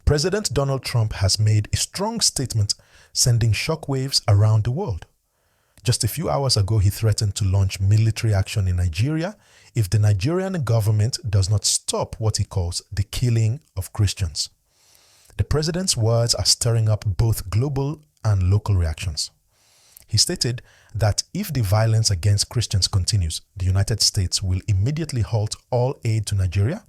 President Donald Trump has made a strong statement sending shockwaves around the world. Just a few hours ago, he threatened to launch military action in Nigeria if the Nigerian government does not stop what he calls the killing of Christians. The president's words are stirring up both global and local reactions. He stated that if the violence against Christians continues, the United States will immediately halt all aid to Nigeria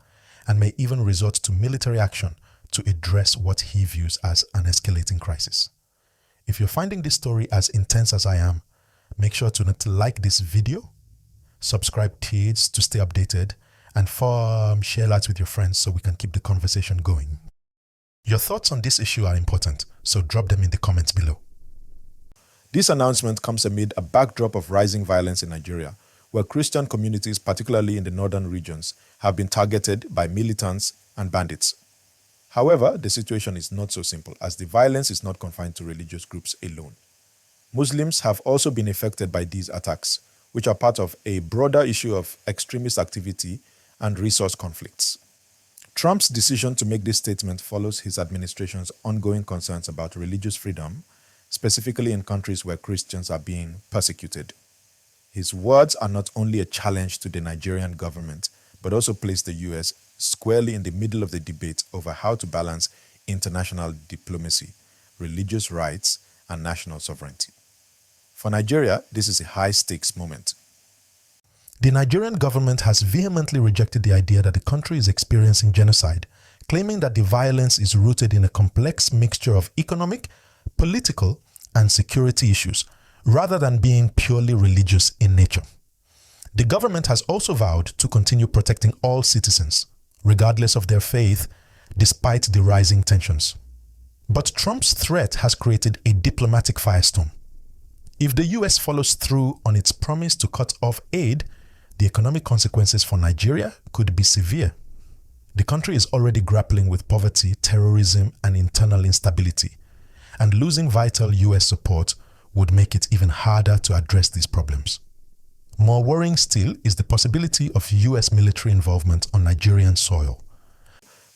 and may even resort to military action to address what he views as an escalating crisis. If you're finding this story as intense as I am, make sure to like this video, subscribe to stay updated, and share that with your friends so we can keep the conversation going. Your thoughts on this issue are important, so drop them in the comments below. This announcement comes amid a backdrop of rising violence in Nigeria, where Christian communities, particularly in the northern regions, have been targeted by militants and bandits. However, the situation is not so simple, as the violence is not confined to religious groups alone. Muslims have also been affected by these attacks, which are part of a broader issue of extremist activity and resource conflicts. Trump's decision to make this statement follows his administration's ongoing concerns about religious freedom, specifically in countries where Christians are being persecuted. His words are not only a challenge to the Nigerian government, but also place the US squarely in the middle of the debate over how to balance international diplomacy, religious rights, and national sovereignty. For Nigeria, this is a high-stakes moment. The Nigerian government has vehemently rejected the idea that the country is experiencing genocide, claiming that the violence is rooted in a complex mixture of economic, political, and security issues, rather than being purely religious in nature. The government has also vowed to continue protecting all citizens, regardless of their faith, despite the rising tensions. But Trump's threat has created a diplomatic firestorm. If the US follows through on its promise to cut off aid, the economic consequences for Nigeria could be severe. The country is already grappling with poverty, terrorism, and internal instability, and losing vital US support would make it even harder to address these problems. More worrying still is the possibility of US military involvement on Nigerian soil,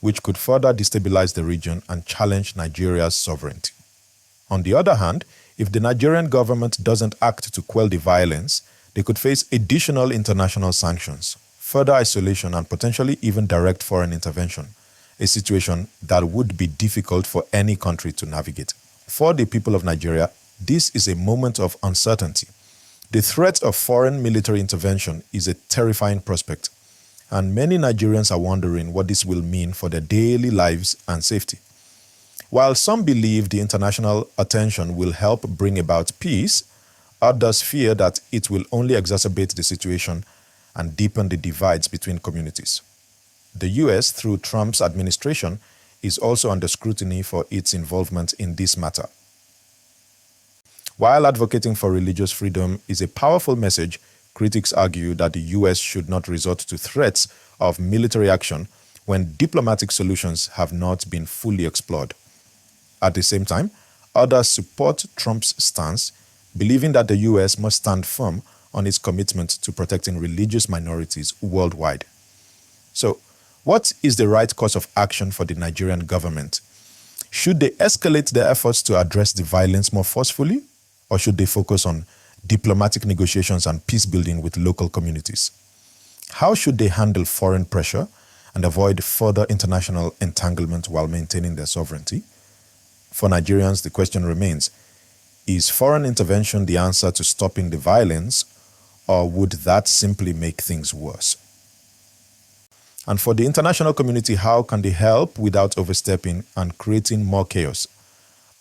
which could further destabilize the region and challenge Nigeria's sovereignty. On the other hand, if the Nigerian government doesn't act to quell the violence, they could face additional international sanctions, further isolation, and potentially even direct foreign intervention, a situation that would be difficult for any country to navigate. For the people of Nigeria, this is a moment of uncertainty. The threat of foreign military intervention is a terrifying prospect, and many Nigerians are wondering what this will mean for their daily lives and safety. While some believe the international attention will help bring about peace, others fear that it will only exacerbate the situation and deepen the divides between communities. The US, through Trump's administration, is also under scrutiny for its involvement in this matter. While advocating for religious freedom is a powerful message, critics argue that the US should not resort to threats of military action when diplomatic solutions have not been fully explored. At the same time, others support Trump's stance, believing that the US must stand firm on its commitment to protecting religious minorities worldwide. So, what is the right course of action for the Nigerian government? Should they escalate their efforts to address the violence more forcefully, or should they focus on diplomatic negotiations and peace building with local communities? How should they handle foreign pressure and avoid further international entanglement while maintaining their sovereignty? For Nigerians, the question remains, is foreign intervention the answer to stopping the violence, or would that simply make things worse? And for the international community, how can they help without overstepping and creating more chaos?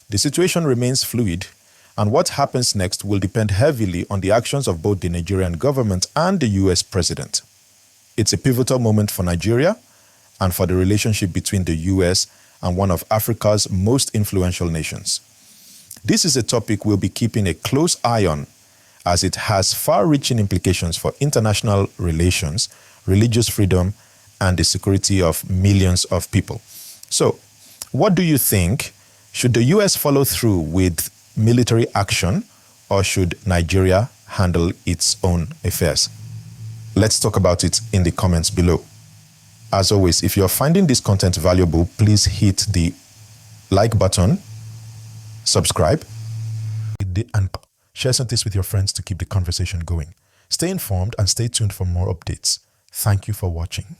The situation remains fluid, and what happens next will depend heavily on the actions of both the Nigerian government and the US president. It's a pivotal moment for Nigeria and for the relationship between the US and one of Africa's most influential nations. This is a topic we'll be keeping a close eye on, as it has far-reaching implications for international relations, religious freedom, and the security of millions of people. So, what do you think? Should the US follow through with military action, or should Nigeria handle its own affairs? Let's talk about it in the comments below. As always, if you're finding this content valuable, please hit the like button, subscribe, and share some tips with your friends to keep the conversation going. Stay informed and stay tuned for more updates. Thank you for watching.